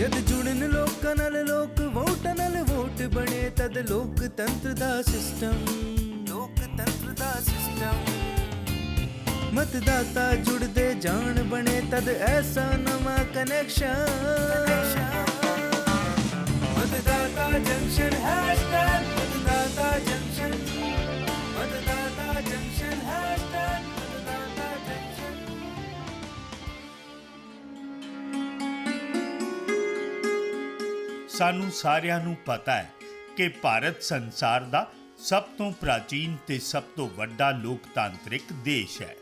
जद जुड़न लोकां नाल लोक वोटां नाल वोट बने तद लोकतंत्र दा सिस्टम मतदाता जुड़दे जान बने तद ऐसा नवा कनेक्शन मतदाता जंक्शन हैशटैग मतदाता जंक्शन हैशटैग मतदाता जंक्शन। ਸਾਨੂੰ ਸਾਰਿਆਂ ਨੂੰ ਪਤਾ ਹੈ ਕਿ ਭਾਰਤ ਸੰਸਾਰ ਦਾ ਸਭ ਤੋਂ ਪ੍ਰਾਚੀਨ ਤੇ ਸਭ ਤੋਂ ਵੱਡਾ ਲੋਕਤਾਂਤਰਿਕ ਦੇਸ਼ ਹੈ।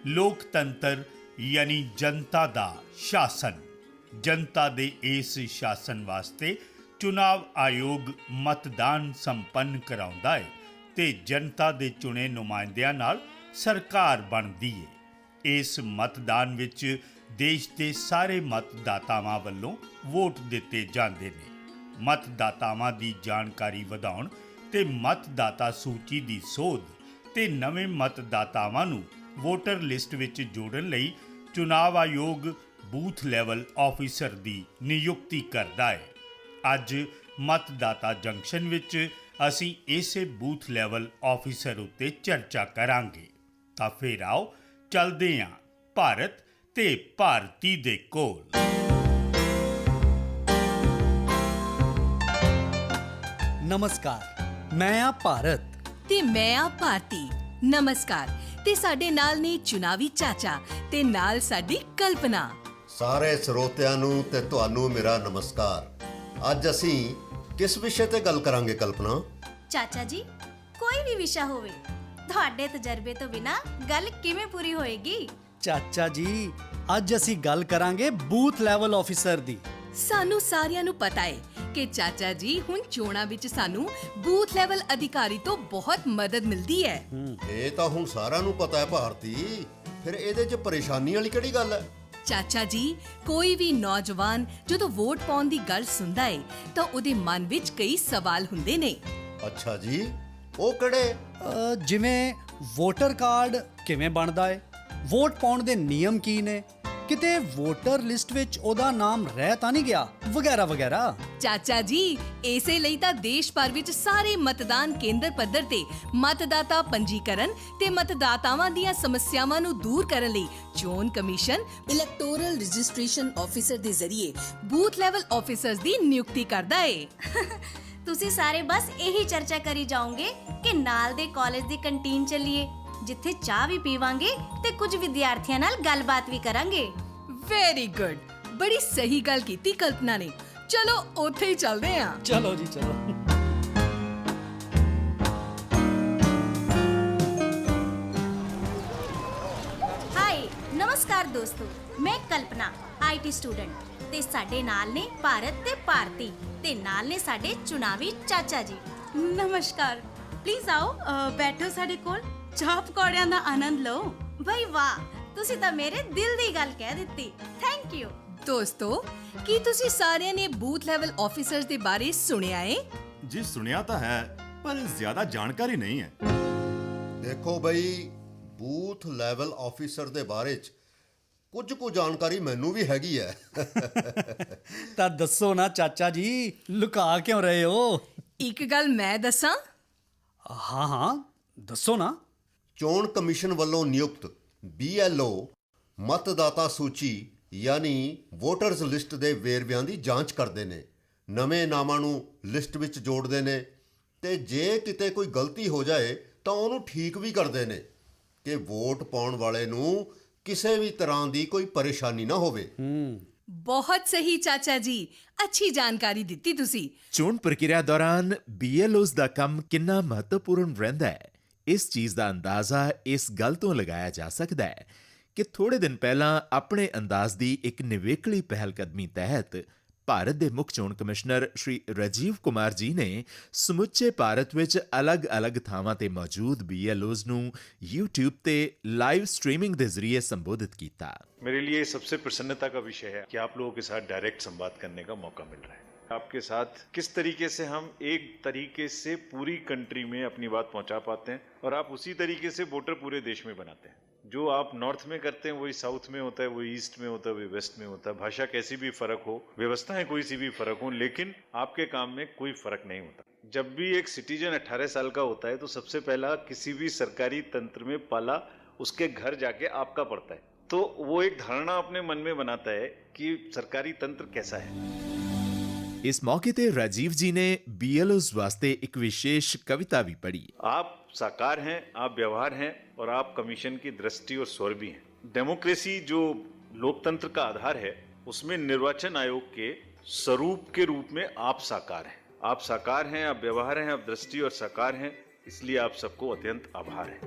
ਲੋਕਤੰਤਰ ਯਾਨੀ ਜਨਤਾ ਦਾ ਸ਼ਾਸਨ। ਜਨਤਾ ਦੇ ਇਸ ਸ਼ਾਸਨ ਵਾਸਤੇ ਚੁਣਾਵ ਆਯੋਗ ਮਤਦਾਨ ਸੰਪੰਨ ਕਰਾਉਂਦਾ ਹੈ ਤੇ ਜਨਤਾ ਦੇ ਚੁਣੇ ਨੁਮਾਇੰਦਿਆਂ ਨਾਲ ਸਰਕਾਰ ਬਣਦੀ ਹੈ। ਇਸ ਮਤਦਾਨ ਵਿੱਚ ਦੇਸ਼ ਦੇ ਸਾਰੇ ਮਤਦਾਤਾਵਾਂ ਵੱਲੋਂ ਵੋਟ ਦਿੱਤੇ ਜਾਂਦੇ ਨੇ। ਮਤਦਾਤਾਵਾਂ ਦੀ ਜਾਣਕਾਰੀ ਵਧਾਉਣ ਤੇ ਮਤਦਾਤਾ ਸੂਚੀ ਦੀ ਸੋਧ ਤੇ ਨਵੇਂ ਮਤਦਾਤਾਵਾਂ ਨੂੰ ਵੋਟਰ ਲਿਸਟ ਵਿੱਚ ਜੋੜਨ ਲਈ ਚੁਣਾਵ ਆਯੋਗ ਬੂਥ ਲੈਵਲ ਆਫੀਸਰ ਦੀ ਨਿਯੁਕਤੀ ਕਰਦਾ ਹੈ। ਅੱਜ ਮਤਦਾਤਾ ਜੰਕਸ਼ਨ ਵਿੱਚ ਅਸੀਂ ਇਸੇ ਬੂਥ ਲੈਵਲ ਆਫੀਸਰ ਉੱਤੇ ਚਰਚਾ ਕਰਾਂਗੇ। ਤਾਂ ਫਿਰ ਆਓ ਚੱਲਦੇ ਹਾਂ ਭਾਰਤ ਤੇ ਭਾਰਤੀ ਦੇ ਕੋਲ। ਨਮਸਕਾਰ, ਮੈਂ ਆ ਭਾਰਤ ਤੇ ਮੈਂ ਆ ਭਾਰਤੀ। ਨਮਸਕਾਰ। ਤੇ ਸਾਡੇ ਨਾਲ ਨੇ ਚੁਣਾਵੀ ਚਾਚਾ ਤੇ ਨਾਲ ਸਾਡੀ ਕਲਪਨਾ। ਸਾਰੇ ਸਰੋਤਿਆਂ ਨੂੰ ਤੇ ਤੁਹਾਨੂੰ ਮੇਰਾ ਨਮਸਕਾਰ। ਅੱਜ ਅਸੀਂ ਕਿਸ ਵਿਸ਼ੇ ਤੇ ਗੱਲ ਕਰਾਂਗੇ ਕਲਪਨਾ? ਚਾਚਾ ਜੀ, ਕੋਈ ਵੀ ਵਿਸ਼ਾ ਹੋਵੇ, ਤੁਹਾਡੇ ਤਜਰਬੇ ਤੋਂ ਬਿਨਾ ਗੱਲ ਕਿਵੇਂ ਪੂਰੀ ਹੋਏਗੀ? ਚਾਚਾ ਜੀ, ਅੱਜ ਅਸੀਂ ਗੱਲ ਕਰਾਂਗੇ ਬੂਥ ਲੈਵਲ ਆਫੀਸਰ ਦੀ। ਸਾਨੂੰ ਸਾਰਿਆਂ ਨੂੰ ਪਤਾ ਹੈ ਕਿ ਚਾਚਾ ਜੀ ਹੁਣ ਚੋਣਾਂ ਵਿੱਚ ਸਾਨੂੰ ਬੂਥ ਲੈਵਲ ਅਧਿਕਾਰੀ ਤੋਂ ਬਹੁਤ ਮਦਦ ਮਿਲਦੀ ਹੈ। ਇਹ ਤਾਂ ਹੁਣ ਸਾਰਿਆਂ ਨੂੰ ਪਤਾ ਹੈ ਭਾਰਤੀ, ਫਿਰ ਇਹਦੇ 'ਚ ਪਰੇਸ਼ਾਨੀ ਵਾਲੀ ਕਿਹੜੀ ਗੱਲ ਹੈ? ਚਾਚਾ ਜੀ, ਕੋਈ ਵੀ ਨੌਜਵਾਨ ਜਦੋਂ ਵੋਟ ਪਾਉਣ ਦੀ ਗੱਲ ਸੁਣਦਾ ਹੈ ਤਾਂ ਉਹਦੇ ਮਨ ਵਿੱਚ ਕਈ ਸਵਾਲ ਹੁੰਦੇ ਨੇ। ਅੱਛਾ ਜੀ, ਉਹ ਕਿਹੜੇ? ਜਿਵੇਂ ਵੋਟਰ ਕਾਰਡ ਕਿਵੇਂ ਬਣਦਾ ਹੈ, ਵੋਟ ਪਾਉਣ ਦੇ ਨਿਯਮ ਕੀ ਨੇ, ਕਿਤੇ ਵੋਟਰ ਲਿਸਟ ਵਿੱਚ ਉਹਦਾ ਨਾਮ ਰਹਿ ਤਾਂ ਨਹੀਂ ਗਿਆ, ਵਗੈਰਾ ਵਗੈਰਾ। ਚਾਚਾ ਜੀ, ਇਸੇ ਲਈ ਤਾਂ ਦੇਸ਼ ਭਰ ਵਿੱਚ ਸਾਰੇ ਮਤਦਾਨ ਕੇਂਦਰ ਪੱਧਰ ਤੇ ਮਤਦਾਤਾ ਪੰਜੀਕਰਨ ਤੇ ਮਤਦਾਤਾਵਾਂ ਦੀਆਂ ਸਮੱਸਿਆਵਾਂ ਨੂੰ ਦੂਰ ਕਰਨ ਲਈ ਚੋਣ ਕਮਿਸ਼ਨ ਇਲੈਕਟੋਰਲ ਰਜਿਸਟ੍ਰੇਸ਼ਨ ਆਫੀਸਰ ਦੇ ਜ਼ਰੀਏ ਬੂਥ ਲੈਵਲ ਆਫੀਸਰਸ ਦੀ ਨਿਯੁਕਤੀ ਕਰਦਾ ਹੈ। ਤੁਸੀਂ ਸਾਰੇ ਬਸ ਇਹੀ ਚਰਚਾ ਕਰੀ ਜਾਓਗੇ ਕਿ ਨਾਲ ਦੇ ਕਾਲਜ ਦੀ ਕੰਟੀਨ ਚੱਲੀਏ, ਜਿੱਥੇ ਚਾਹ ਵੀ ਪੀਵਾਂਗੇ ਤੇ ਕੁਝ ਵਿਦਿਆਰਥੀਆਂ ਨਾਲ ਗੱਲਬਾਤ ਵੀ ਕਰਾਂਗੇ। ਵੈਰੀ ਗੁੱਡ, ਬੜੀ ਸਹੀ ਗੱਲ ਕੀਤੀ ਕਲਪਨਾ ਨੇ। ਚਲੋ ਉੱਥੇ ਹੀ ਚੱਲਦੇ ਹਾਂ। ਚਲੋ ਜੀ ਚਲੋ। ਹਾਈ, ਨਮਸਕਾਰ ਦੋਸਤੋ, ਮੈਂ ਕਲਪਨਾ, ਆਈਟੀ ਸਟੂਡੈਂਟ, ਤੇ ਸਾਡੇ ਨਾਲ ਨੇ ਭਾਰਤ ਤੇ ਭਾਰਤੀ, ਤੇ ਨਾਲ ਨੇ ਸਾਡੇ ਚੁਣਾਵੀ ਚਾਚਾ ਜੀ। ਨਮਸਕਾਰ, ਪਲੀਜ਼ ਆਓ, ਬੈਠੋ ਸਾਡੇ ਕੋਲ, ਚਾਹ ਪਕੌੜਿਆਂ ਦਾ ਆਨੰਦ ਲਓ। ਬਈ ਵਾਹ, ਤੁਸੀਂ ਤਾਂ ਮੇਰੇ ਦਿਲ ਦੀ ਗੱਲ ਕਹਿ ਦਿੱਤੀ। Thank you. ਦੋਸਤੋ, ਕੀ ਤੁਸੀਂ ਸਾਰਿਆਂ ਨੇ ਬੂਥ ਲੈਵਲ ਆਫੀਸਰਸ ਦੇ ਬਾਰੇ ਸੁਣਿਆ ਹੈ? ਜੀ ਸੁਣਿਆ ਤਾਂ ਹੈ, ਪਰ ਜ਼ਿਆਦਾ ਜਾਣਕਾਰੀ ਨਹੀਂ ਹੈ। ਦੇਖੋ ਬਈ, ਬੂਥ ਲੈਵਲ ਆਫੀਸਰ ਦੇ ਬਾਰੇ 'ਚ ਕੁਝ ਕੁ ਜਾਣਕਾਰੀ ਮੈਨੂੰ ਵੀ ਹੈਗੀ ਹੈ। ਤਾਂ ਦੱਸੋ ਨਾ ਚਾਚਾ ਜੀ, ਲੁਕਾ ਕਿਉਂ ਰਹੇ ਹੋ? ਇੱਕ ਗੱਲ ਮੈਂ ਦੱਸਾਂ? ਹਾਂ ਹਾਂ, ਦੱਸੋ ਨਾ। ਚੋਣ ਕਮਿਸ਼ਨ ਵੱਲੋਂ ਨਿਯੁਕਤ BLO ਮਤਦਾਤਾ ਸੂਚੀ ਯਾਨੀ ਵੋਟਰਸ ਲਿਸਟ ਦੇ ਵੇਰਵਿਆਂ ਦੀ ਜਾਂਚ ਕਰਦੇ ਨੇ, ਨਵੇਂ ਨਾਮਾਂ ਨੂੰ ਲਿਸਟ ਵਿੱਚ ਜੋੜਦੇ ਨੇ ਤੇ ਜੇ ਕਿਤੇ ਕੋਈ ਗਲਤੀ ਹੋ ਜਾਏ ਤਾਂ ਉਹਨੂੰ ਠੀਕ ਵੀ ਕਰਦੇ ਨੇ ਕਿ ਵੋਟ ਪਾਉਣ ਵਾਲੇ ਨੂੰ ਕਿਸੇ ਵੀ ਤਰ੍ਹਾਂ ਦੀ ਕੋਈ ਪਰੇਸ਼ਾਨੀ ਨਾ ਹੋਵੇ। ਬਹੁਤ ਸਹੀ ਚਾਚਾ ਜੀ, ਅੱਛੀ ਜਾਣਕਾਰੀ ਦਿੱਤੀ ਤੁਸੀਂ। ਚੋਣ ਪ੍ਰਕਿਰਿਆ ਦੌਰਾਨ BLOs ਦਾ ਕੰਮ ਕਿੰਨਾ ਮਹੱਤਵਪੂਰਨ ਰਹਿੰਦਾ ਹੈ, ਇਸ ਚੀਜ਼ ਦਾ ਅੰਦਾਜ਼ਾ ਇਸ ਗੱਲ ਤੋਂ ਲਗਾਇਆ ਜਾ ਸਕਦਾ ਹੈ ਕਿ ਥੋੜੇ ਦਿਨ ਪਹਿਲਾਂ ਆਪਣੇ ਅੰਦਾਜ਼ ਦੀ ਇੱਕ ਨਿਵੇਕਲੀ ਪਹਿਲਕਦਮੀ ਤਹਿਤ ਭਾਰਤ ਦੇ ਮੁੱਖ ਚੋਣ ਕਮਿਸ਼ਨਰ ਸ਼੍ਰੀ ਰਾਜੀਵ ਕੁਮਾਰ ਜੀ ਨੇ ਸਮੁੱਚੇ ਭਾਰਤ ਵਿੱਚ ਅਲੱਗ-ਅਲੱਗ ਥਾਵਾਂ ਤੇ ਮੌਜੂਦ BLOs ਨੂੰ YouTube ਤੇ ਲਾइव स्ट्रीमिंग के जरिए संबोधित किया। मेरे लिए सबसे प्रसन्नता का विषय है कि आप लोगों के साथ डायरेक्ट संवाद करने का मौका मिल रहा है। आपके साथ किस तरीके से हम एक तरीके से पूरी कंट्री में अपनी बात पहुंचा पाते हैं और आप उसी तरीके से वोटर पूरे देश में बनाते हैं। जो आप नॉर्थ में करते हैं वही साउथ में होता है, वही ईस्ट में होता है, वही वेस्ट में होता है। भाषा कैसी भी फर्क हो, व्यवस्थाएं कोई सी भी फर्क हो, लेकिन आपके काम में कोई फर्क नहीं होता। जब भी एक सिटीजन 18 साल का होता है तो सबसे पहला किसी भी सरकारी तंत्र में पाला उसके घर जाके आपका पड़ता है, तो वो एक धारणा अपने मन में बनाता है कि सरकारी तंत्र कैसा है। इस मौके ते राजीव जी ने BLOs वास्ते एक विशेष कविता भी पढ़ी। आप साकार हैं, आप व्यवहार हैं और आप कमीशन की दृष्टि और स्वर भी हैं। डेमोक्रेसी जो लोकतंत्र का आधार है, उसमें निर्वाचन आयोग के स्वरूप के रूप में आप साकार हैं। आप साकार हैं, आप व्यवहार हैं, आप दृष्टि और साकार हैं, इसलिए आप सबको अत्यंत आभार है।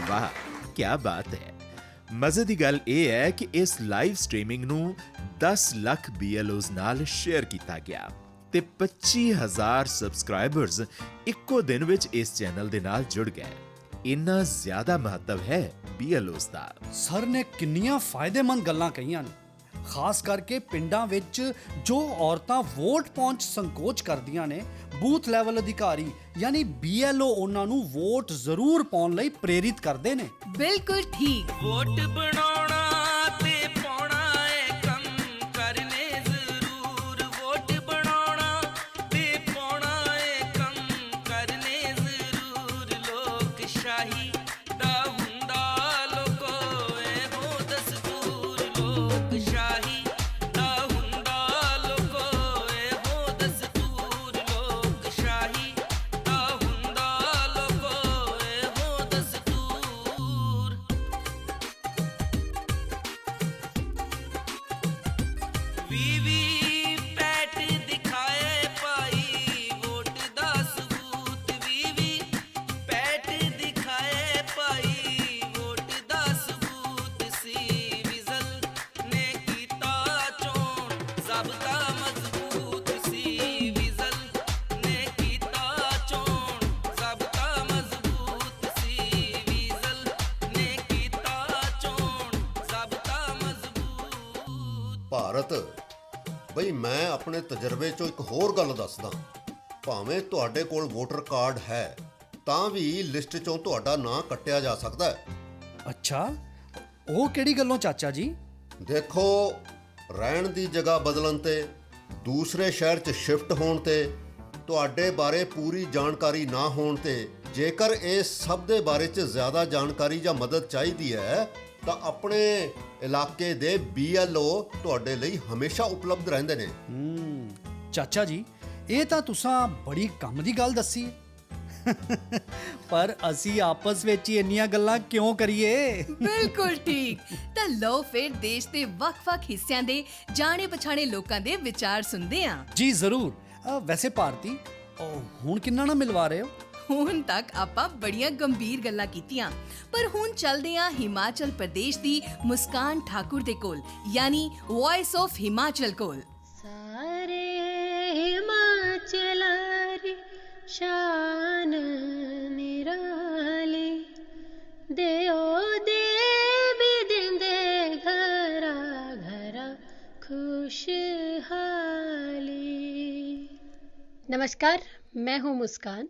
वाह, क्या बात है। मजे ਦੀ ਗੱਲ ਇਹ ਹੈ ਕਿ ਇਸ ਲਾਈਵ ਸਟ੍ਰੀਮਿੰਗ ਨੂੰ 10 ਲੱਖ BLOs ਨਾਲ ਸ਼ੇਅਰ ਕੀਤਾ ਗਿਆ ਤੇ 25,000 ਸਬਸਕ੍ਰਾਈਬਰਸ ਇੱਕੋ ਦਿਨ ਵਿੱਚ ਇਸ ਚੈਨਲ ਦੇ ਨਾਲ ਜੁੜ ਗਏ। ਇੰਨਾ ਜ਼ਿਆਦਾ ਮਹੱਤਵ ਹੈ BLOs ਦਾ। ਸਰ ਨੇ ਕਿੰਨੀਆਂ ਫਾਇਦੇਮੰਦ ਗੱਲਾਂ ਕਹੀਆਂ ਨੇ, ਖਾਸ ਕਰਕੇ ਪਿੰਡਾਂ ਵਿੱਚ ਜੋ ਔਰਤਾਂ ਵੋਟ ਪਾਉਣ 'ਚ ਸੰਕੋਚ ਕਰਦੀਆਂ ਨੇ, ਬੂਥ ਲੈਵਲ ਅਧਿਕਾਰੀ ਯਾਨੀ BLO ਉਹਨਾਂ ਨੂੰ ਵੋਟ ਜ਼ਰੂਰ ਪਾਉਣ ਲਈ ਪ੍ਰੇਰਿਤ ਕਰਦੇ ਨੇ। ਬਿਲਕੁਲ ਠੀਕ। ਵੋਟ ਬਣਾਉਣਾ ਤੇ ਪਾਉਣਾ ਏ ਕੰਮ ਕਰਨੇ ਜ਼ਰੂਰ, ਵੋਟ ਬਣਾਉਣਾ ਤੇ ਪਾਉਣਾ ਏ ਕੰਮ ਕਰਨੇ ਜ਼ਰੂਰ। ਲੋਕ ਸ਼ਾਹੀ ਦਾ ਹੁੰਦਾ ਲੋਕੋ ਇਹੋ ਦਸਤੂਰ, ਲੋਕ ਸ਼ਾਹੀ ਦਾ ਹੁੰਦਾ ਲੋਕੋ ਇਹੋ ਦਸਤੂਰ, ਲੋਕ ਸ਼ਾਹੀ ਦਾ ਹੁੰਦਾ ਲੋਕੋ ਇਹੋ ਦਸਤੂਰ। ਵੀਵੀ ਪੈਟ ਦਿਖਾਏ ਭਾਈ ਵੋਟ ਦਾ ਸਬੂਤ, ਵੀਵੀ ਪੈਟ ਦਿਖਾਏ ਭਾਈ ਵੋਟ ਦਾ ਸਬੂਤ। ਸੀ ਵਿਜ਼ਲ ਨੇ ਕੀਤਾ ਚੋਣ ਜ਼ਾਬਤਾ ਮਜ਼ਬੂਤ, ਸੀ ਵਿਜ਼ਲ ਨੇ ਕੀਤਾ ਚੋਣ ਜ਼ਾਬਤਾ ਮਜ਼ਬੂਤ, ਸੀ ਵਿਜ਼ਲ ਨੇ ਕੀਤਾ ਚੋਣ ਜ਼ਾਬਤਾ ਮਜ਼ਬੂਤ। ਭਾਰਤ ਬਈ ਮੈਂ ਆਪਣੇ ਤਜਰਬੇ ਚੋਂ ਇੱਕ ਹੋਰ ਗੱਲ ਦੱਸਦਾ। ਭਾਵੇਂ ਤੁਹਾਡੇ ਕੋਲ ਵੋਟਰ ਕਾਰਡ ਹੈ ਤਾਂ ਵੀ ਲਿਸਟ ਚੋਂ ਤੁਹਾਡਾ ਨਾਂ ਕੱਟਿਆ ਜਾ ਸਕਦਾ ਹੈ। ਅੱਛਾ, ਉਹ ਕਿਹੜੀ ਗੱਲੋਂ ਚਾਚਾ ਜੀ? ਦੇਖੋ, ਰਹਿਣ ਦੀ ਜਗ੍ਹਾ ਬਦਲਣ ਤੇ, ਦੂਸਰੇ ਸ਼ਹਿਰ 'ਚ ਸ਼ਿਫਟ ਹੋਣ ਤੇ, ਤੁਹਾਡੇ ਬਾਰੇ ਪੂਰੀ ਜਾਣਕਾਰੀ ਨਾ ਹੋਣ ਤੇ, ਜੇਕਰ ਇਸ ਸਭ ਦੇ ਬਾਰੇ 'ਚ ਜ਼ਿਆਦਾ ਜਾਣਕਾਰੀ ਜਾਂ ਮਦਦ ਚਾਹੀਦੀ ਹੈ ਤਾਂ ਆਪਣੇ ਇਲਾਕੇ ਦੇ BLO ਤੁਹਾਡੇ ਲਈ ਹਮੇਸ਼ਾ ਉਪਲਬਧ ਰਹਿੰਦੇ ਨੇ। ਚਾਚਾ ਜੀ, ਇਹ ਤਾਂ ਤੁਸਾਂ ਬੜੀ ਕੰਮ ਦੀ ਗੱਲ ਦੱਸੀ ਹੈ। ਪਰ ਅਸੀਂ ਆਪਸ ਵਿੱਚ ਹੀ ਇੰਨੀਆਂ ਗੱਲਾਂ ਕਿਉਂ ਕਰੀਏ? ਬਿਲਕੁਲ ਠੀਕ। ਤਾਂ ਲਓ ਫਿਰ ਦੇਸ਼ ਦੇ ਵੱਖ-ਵੱਖ ਹਿੱਸਿਆਂ ਦੇ ਜਾਣੇ ਪਛਾਣੇ ਲੋਕਾਂ ਦੇ ਵਿਚਾਰ ਸੁਣਦੇ ਹਾਂ। ਜੀ ਜ਼ਰੂਰ। ਵੈਸੇ ਭਾਰਤੀ, ਹੁਣ ਕਿੰਨਾ ਨਾ ਮਿਲਵਾ ਰਹੇ ਹੋ? ਹੁਣ ਤੱਕ ਆਪਾਂ ਬੜੀਆਂ ਗੰਭੀਰ ਗੱਲਾਂ ਕੀਤੀਆਂ, ਪਰ ਹੁਣ ਚੱਲਦੇ ਹਾਂ ਹਿਮਾਚਲ ਪ੍ਰਦੇਸ਼ ਦੀ ਮੁਸਕਾਨ ਠਾਕੁਰ ਦੇ ਕੋਲ, ਯਾਨੀ ਵੌਇਸ ਆਫ ਹਿਮਾਚਲ ਕੋਲ। सारे हिमाचल रे शान निराली, देओ देवी दिंदे घरा घरा खुशहाली। नमस्कार, मैं हूँ मुस्कान।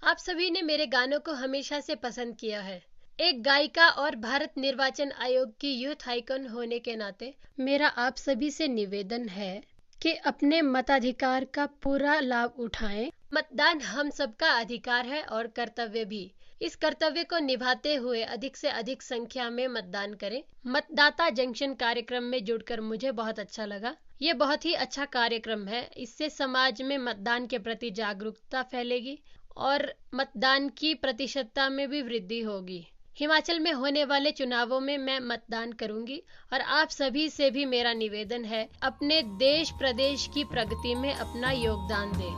आप सभी ने मेरे गानों को हमेशा से पसंद किया है। एक गायिका और भारत निर्वाचन आयोग की यूथ आइकन होने के नाते मेरा आप सभी से निवेदन है कि अपने मताधिकार का पूरा लाभ उठाएं। मतदान हम सबका अधिकार है और कर्तव्य भी। इस कर्तव्य को निभाते हुए अधिक से अधिक संख्या में मतदान करें। मतदाता जंक्शन कार्यक्रम में जुड़कर मुझे बहुत अच्छा लगा। ये बहुत ही अच्छा कार्यक्रम है। इससे समाज में मतदान के प्रति जागरूकता फैलेगी और मतदान की प्रतिशतता में भी वृद्धि होगी। हिमाचल में होने वाले चुनावों में मैं मतदान करूंगी और आप सभी से भी मेरा निवेदन है, अपने देश प्रदेश की प्रगति में अपना योगदान दें।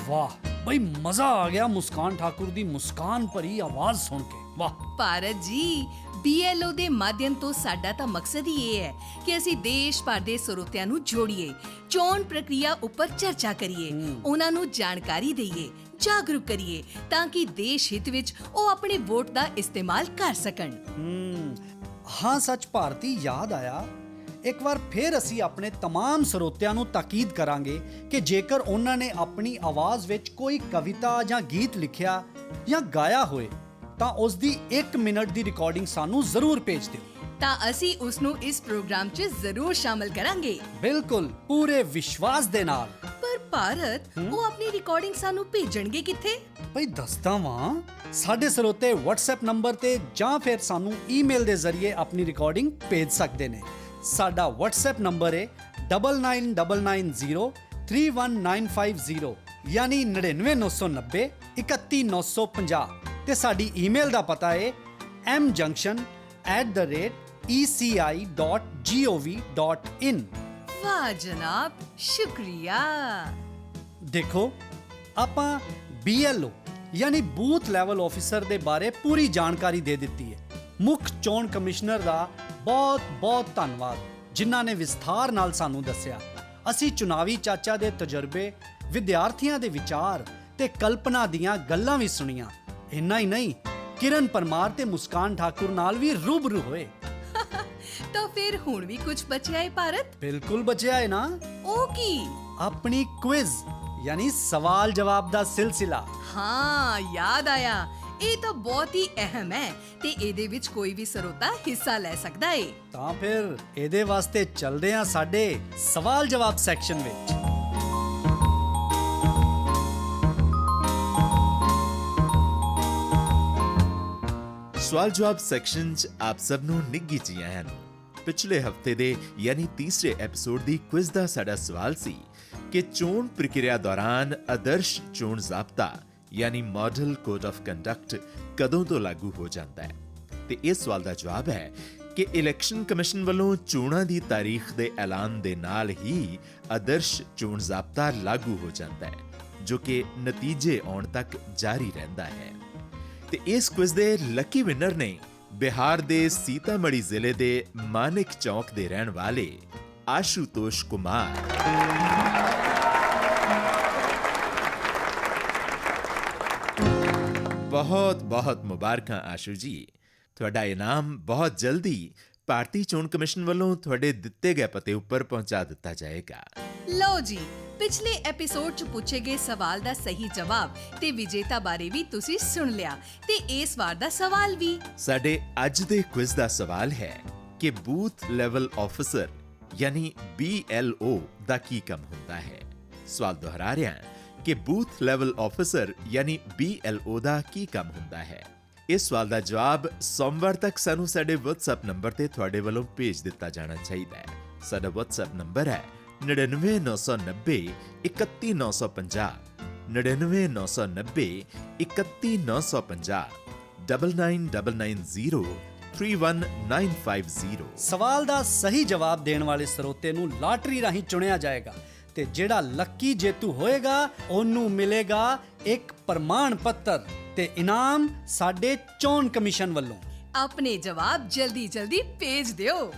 ਵਾਹ ਬਈ, ਮਜ਼ਾ ਆ ਗਿਆ ਮੁਸਕਾਨ ਠਾਕੁਰ ਦੀ ਮੁਸਕਾਨ ਭਰੀ ਆਵਾਜ਼ ਸੁਣ ਕੇ। ਵਾਹ ਭਾਰਤ ਜੀ, BLO ਦੇ ਮਾਧਿਅਮ ਤੋਂ ਸਾਡਾ ਤਾਂ ਮਕਸਦ ਹੀ ਇਹ ਹੈ ਕਿ ਅਸੀਂ ਦੇਸ਼ ਭਰ ਦੇ ਸਰੋਤਿਆਂ ਨੂੰ ਜੋੜੀਏ, ਚੋਣ ਪ੍ਰਕਿਰਿਆ ਉੱਪਰ ਚਰਚਾ ਕਰੀਏ, ਉਹਨਾਂ ਨੂੰ ਜਾਣਕਾਰੀ ਦਈਏ, ਜਾਗਰੂਕ ਕਰੀਏ ਤਾਂ ਕਿ ਦੇਸ਼ ਹਿੱਤ ਵਿੱਚ ਉਹ ਆਪਣੇ ਵੋਟ ਦਾ ਇਸਤੇਮਾਲ ਕਰ ਸਕਣ। ਹਾਂ, ਸੱਚ ਭਾਰਤੀ, ਯਾਦ ਆਇਆ ਇੱਕ ਵਾਰ ਫਿਰ ਅਸੀਂ ਆਪਣੇ तमाम ਸਰੋਤਿਆਂ ਨੂੰ ਤਾਕੀਦ ਕਰਾਂਗੇ ਕਿ ਜੇਕਰ ਉਹਨਾਂ ਨੇ ਆਪਣੀ ਆਵਾਜ਼ ਵਿੱਚ ਕੋਈ ਕਵਿਤਾ ਜਾਂ ਗੀਤ ਲਿਖਿਆ ਜਾਂ ਗਾਇਆ ਹੋਏ ਤਾਂ ਉਸ ਦੀ 1 ਮਿੰਟ ਦੀ ਰਿਕਾਰਡਿੰਗ ਸਾਨੂੰ ਜ਼ਰੂਰ ਭੇਜ ਦਿਓ। ਤਾਂ ਅਸੀਂ ਉਸ ਨੂੰ ਇਸ ਪ੍ਰੋਗਰਾਮ 'ਚ ਜ਼ਰੂਰ ਸ਼ਾਮਲ ਕਰਾਂਗੇ। ਬਿਲਕੁਲ ਪੂਰੇ ਵਿਸ਼ਵਾਸ ਦੇ ਨਾਲ। ਪਰ ਭਾਰਤ, ਉਹ ਆਪਣੀ ਰਿਕਾਰਡਿੰਗ ਸਾਨੂੰ ਭੇਜਣਗੇ ਕਿੱਥੇ? ਭਈ ਦੱਸਦਾ ਵਾਂ, ਸਾਡੇ ਸਰੋਤੇ WhatsApp ਨੰਬਰ ਤੇ ਜਾਂ ਫਿਰ ਸਾਨੂੰ ਈਮੇਲ ਦੇ ਜ਼ਰੀਏ ਆਪਣੀ ਰਿਕਾਰਡਿੰਗ ਭੇਜ ਸਕਦੇ ਨੇ। ਸਾਡਾ WhatsApp ਨੰਬਰ ਹੈ 9999031950 ਯਾਨੀ 99990 31950 ਤੇ ਸਾਡੀ ਈਮੇਲ ਦਾ ਪਤਾ ਹੈ mjunction@eci.gov.in। ਵਾਹ ਜਨਾਬ, ਸ਼ੁਕਰੀਆ। ਦੇਖੋ, ਆਪਾਂ BLO ਯਾਨੀ ਬੂਥ ਲੈਵਲ ਆਫੀਸਰ ਦੇ ਬਾਰੇ ਪੂਰੀ ਜਾਣਕਾਰੀ ਦੇ ਦਿੱਤੀ ਹੈ। ਮੁੱਖ ਚੋਣ ਕਮਿਸ਼ਨਰ ਦਾ ਬਹੁਤ ਧੰਨਵਾਦ ਜਿਨ੍ਹਾਂ ਨੇ ਵਿਸਥਾਰ ਨਾਲ ਸਾਨੂੰ ਦੱਸਿਆ। ਅਸੀਂ ਚੁਣਾਵੀ ਚਾਚਾ ਦੇ ਤਜਰਬੇ, ਵਿਦਿਆਰਥੀਆਂ ਦੇ ਵਿਚਾਰ ਤੇ ਕਲਪਨਾ ਦੀਆਂ ਗੱਲਾਂ ਵੀ ਸੁਣੀਆਂ। ਇੰਨਾ ਹੀ ਨਹੀਂ, ਕਿਰਨ ਪਰਮਾਰ ਤੇ ਮੁਸਕਾਨ ਠਾਕੁਰ ਨਾਲ ਵੀ ਰੂਬਰੂ ਹੋਏ। ਤਾਂ ਫਿਰ ਹੁਣ ਵੀ ਕੁਝ ਬਚਿਆ ਹੈ ਭਾਰਤ? ਬਿਲਕੁਲ ਬਚਿਆ ਹੈ ਨਾ। ਉਹ ਕੀ? ਆਪਣੀ ਕੁਇਜ਼ ਯਾਨੀ ਸਵਾਲ ਜਵਾਬ ਦਾ ਸਿਲਸਿਲਾ। ਹਾਂ, ਯਾਦ ਆਇਆ। ਇਹ ਤਾਂ ਬਹੁਤ ਹੀ ਅਹਿਮ ਹੈ ਤੇ ਇਹਦੇ ਵਿੱਚ ਕੋਈ ਵੀ ਸਰੋਤਾ ਹਿੱਸਾ ਲੈ ਸਕਦਾ ਹੈ। ਤਾਂ ਫਿਰ ਇਹਦੇ ਵਾਸਤੇ ਚੱਲਦੇ ਹਾਂ ਸਾਡੇ ਸਵਾਲ ਜਵਾਬ ਸੈਕਸ਼ਨ ਵਿੱਚ। ਸਵਾਲ ਜਵਾਬ ਸੈਕਸ਼ਨ 'ਚ ਆਪ ਸਭ ਨੂੰ ਨਿੱਘੀ ਜੀ ਆਇਆਂ ਨੂੰ। ਪਿਛਲੇ ਹਫਤੇ ਦੇ ਯਾਨੀ ਤੀਸਰੇ ਐਪੀਸੋਡ ਦੀ ਕੁਇਜ਼ ਦਾ ਸਾਡਾ ਸਵਾਲ ਸੀ ਕਿ ਚੋਣ ਪ੍ਰਕਿਰਿਆ ਦੌਰਾਨ ਆਦਰਸ਼ ਚੋਣ ਜ਼ਾਬਤਾ ਯਾਨੀ ਮਾਡਲ ਕੋਡ ਆਫ ਕੰਡਕਟ ਕਦੋਂ ਤੋਂ ਲਾਗੂ ਹੋ ਜਾਂਦਾ ਹੈ। ਤੇ ਇਸ ਸਵਾਲ ਦਾ ਜਵਾਬ ਹੈ ਕਿ ਇਲੈਕਸ਼ਨ ਕਮਿਸ਼ਨ ਵੱਲੋਂ ਚੋਣਾਂ ਦੀ ਤਾਰੀਖ ਦੇ ਐਲਾਨ ਦੇ ਨਾਲ ਹੀ ਆਦਰਸ਼ ਚੋਣ ਜ਼ਾਬਤਾ ਲਾਗੂ ਹੋ ਜਾਂਦਾ ਹੈ, ਜੋ ਕਿ ਨਤੀਜੇ ਆਉਣ ਤੱਕ ਜਾਰੀ ਰਹਿੰਦਾ ਹੈ। ਤੇ ਇਸ ਕੁਇਜ਼ ਦੇ ਲੱਕੀ ਵਿਨਰ ਨੇ ਬਿਹਾਰ ਦੇ ਸੀਤਾਮੜੀ ਜ਼ਿਲ੍ਹੇ ਦੇ ਮਾਨਿਕ ਚੌਕ ਦੇ ਰਹਿਣ ਵਾਲੇ ਆਸ਼ੂਤੋਸ਼ ਕੁਮਾਰ। ਬਹੁਤ ਮੁਬਾਰਕਾਂ ਆਸ਼ੂ ਜੀ, ਤੁਹਾਡਾ ਇਨਾਮ ਬਹੁਤ ਜਲਦੀ ਭਾਰਤੀ ਚੋਣ ਕਮਿਸ਼ਨ ਵੱਲੋਂ ਤੁਹਾਡੇ ਦਿੱਤੇ ਗਏ ਪਤੇ ਉੱਪਰ ਪਹੁੰਚਾ ਦਿੱਤਾ ਜਾਏਗਾ। ਲਓ ਜੀ, ਪਿਛਲੇ ਐਪੀਸੋਡ 'ਚ ਪੁੱਛੇ ਗਏ ਸਵਾਲ ਦਾ ਸਹੀ ਜਵਾਬ ਤੇ ਵਿਜੇਤਾ ਬਾਰੇ ਵੀ ਤੁਸੀਂ ਸੁਣ ਲਿਆ ਤੇ ਇਸ ਵਾਰ ਦਾ ਸਵਾਲ ਵੀ। ਸਾਡੇ ਅੱਜ ਦੇ ਕੁਇਜ਼ ਦਾ ਸਵਾਲ ਹੈ ਕਿ ਬੂਥ ਲੈਵਲ ਆਫੀਸਰ ਯਾਨੀ BLO ਦਾ ਕੀ ਕੰਮ ਹੁੰਦਾ ਹੈ। ਸਵਾਲ ਦੁਹਰਾ ਰਿਹਾ ਕਿ ਬੂਥ ਲੈਵਲ ਆਫੀਸਰ ਯਾਨੀ BLO ਦਾ ਕੀ ਕੰਮ ਹੁੰਦਾ ਹੈ। ਇਸ ਸਵਾਲ ਦਾ ਜਵਾਬ ਸੋਮਵਾਰ ਤੱਕ ਸਾਨੂੰ ਸਾਡੇ WhatsApp ਨੰਬਰ ਤੇ ਤੁਹਾਡੇ ਵੱਲੋਂ ਭੇਜ ਦਿੱਤਾ ਜਾਣਾ ਚਾਹੀਦਾ ਹੈ। ਸਾਡਾ WhatsApp ਨੰਬਰ ਹੈ 99990 31950 99990 31950 9990 31950। ਸਵਾਲ ਦਾ ਸਹੀ ਜਵਾਬ ਦੇਣ ਵਾਲੇ ਸਰੋਤੇ ਨੂੰ ਲਾਟਰੀ ਰਾਹੀਂ ਚੁਣਿਆ ਜਾਏਗਾ ਤੇ ਜਿਹੜਾ ਲੱਕੀ ਜੇਤੂ ਹੋਏਗਾ ਉਹਨੂੰ ਮਿਲੇਗਾ ਇੱਕ ਪ੍ਰਮਾਣ ਪੱਤਰ ਤੇ ਇਨਾਮ ਸਾਡੇ ਚੋਣ ਕਮਿਸ਼ਨ ਵੱਲੋਂ। ਆਪਣੇ ਜਵਾਬ ਜਲਦੀ ਭੇਜ ਦਿਓ।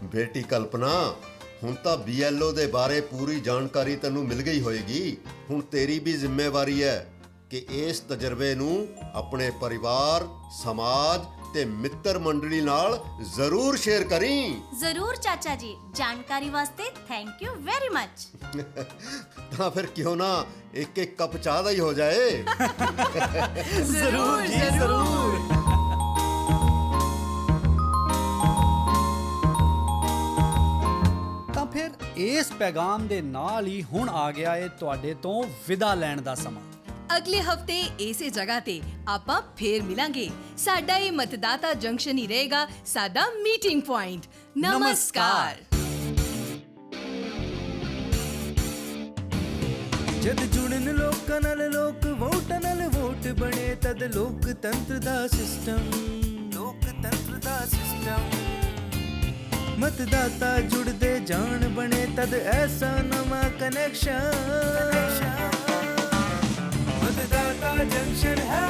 ਬੇਟੀ ਕਲਪਨਾ, ਹੁਣ ਤਾਂ BLO ਦੇ ਬਾਰੇ ਪੂਰੀ ਜਾਣਕਾਰੀ ਤੈਨੂੰ ਮਿਲ ਗਈ ਹੋਏਗੀ। ਹੁਣ ਤੇਰੀ ਵੀ ਜ਼ਿੰਮੇਵਾਰੀ ਹੈ ਕਿ ਇਸ ਤਜਰਬੇ ਨੂੰ ਆਪਣੇ ਪਰਿਵਾਰ, ਸਮਾਜ ਤੇ ਮਿੱਤਰ ਮੰਡਲੀ ਨਾਲ ਜ਼ਰੂਰ ਸ਼ੇਅਰ ਕਰੀਂ। ਜ਼ਰੂਰ ਚਾਚਾ ਜੀ, ਜਾਣਕਾਰੀ ਵਾਸਤੇ ਥੈਂਕ ਯੂ ਵੈਰੀ ਮੱਚ। ਤਾਂ ਫਿਰ ਕਿਉਂ ਨਾ ਇੱਕ ਕੱਪ ਚਾਹ ਦਾ ਹੀ ਹੋ ਜਾਏ। ਜ਼ਰੂਰ ਜੀ, ਜ਼ਰੂਰ। ਤਾਂ ਫਿਰ ਇਸ ਪੈਗਾਮ ਦੇ ਨਾਲ ਹੀ ਹੁਣ ਆ ਗਿਆ ਹੈ ਤੁਹਾਡੇ ਤੋਂ ਵਿਦਾ ਲੈਣ ਦਾ ਸਮਾਂ। ਅਗਲੇ ਹਫਤੇ ਇਸੇ ਜਗ੍ਹਾ ਤੇ ਆਪਾਂ ਫੇਰ ਮਿਲਾਂਗੇ। ਸਾਡਾ ਇਹ ਮਤਦਾਤਾ ਜੰਕਸ਼ਨ ਹੀ ਰਹੇਗਾ ਸਾਡਾ ਮੀਟਿੰਗ ਪੁਆਇੰਟ। ਨਮਸਕਾਰ। ਜਦ ਜੁੜਨ ਲੋਕਾਂ ਨਾਲ ਲੋਕ ਵੋਟਾਂ ਨਾਲ ਵੋਟ ਬਣੇ ਤਦ ਲੋਕਤੰਤਰ ਦਾ ਸਿਸਟਮ ਮਤਦਾਤਾ ਜੁੜਦੇ ਜਾਣ ਬਣੇ ਤਦ ਐਸਾ ਨਵਾਂ ਕਨੈਕਸ਼ਨ ਮਤਦਾਤਾ ਜੰਕਸ਼ਨ ਹੈ।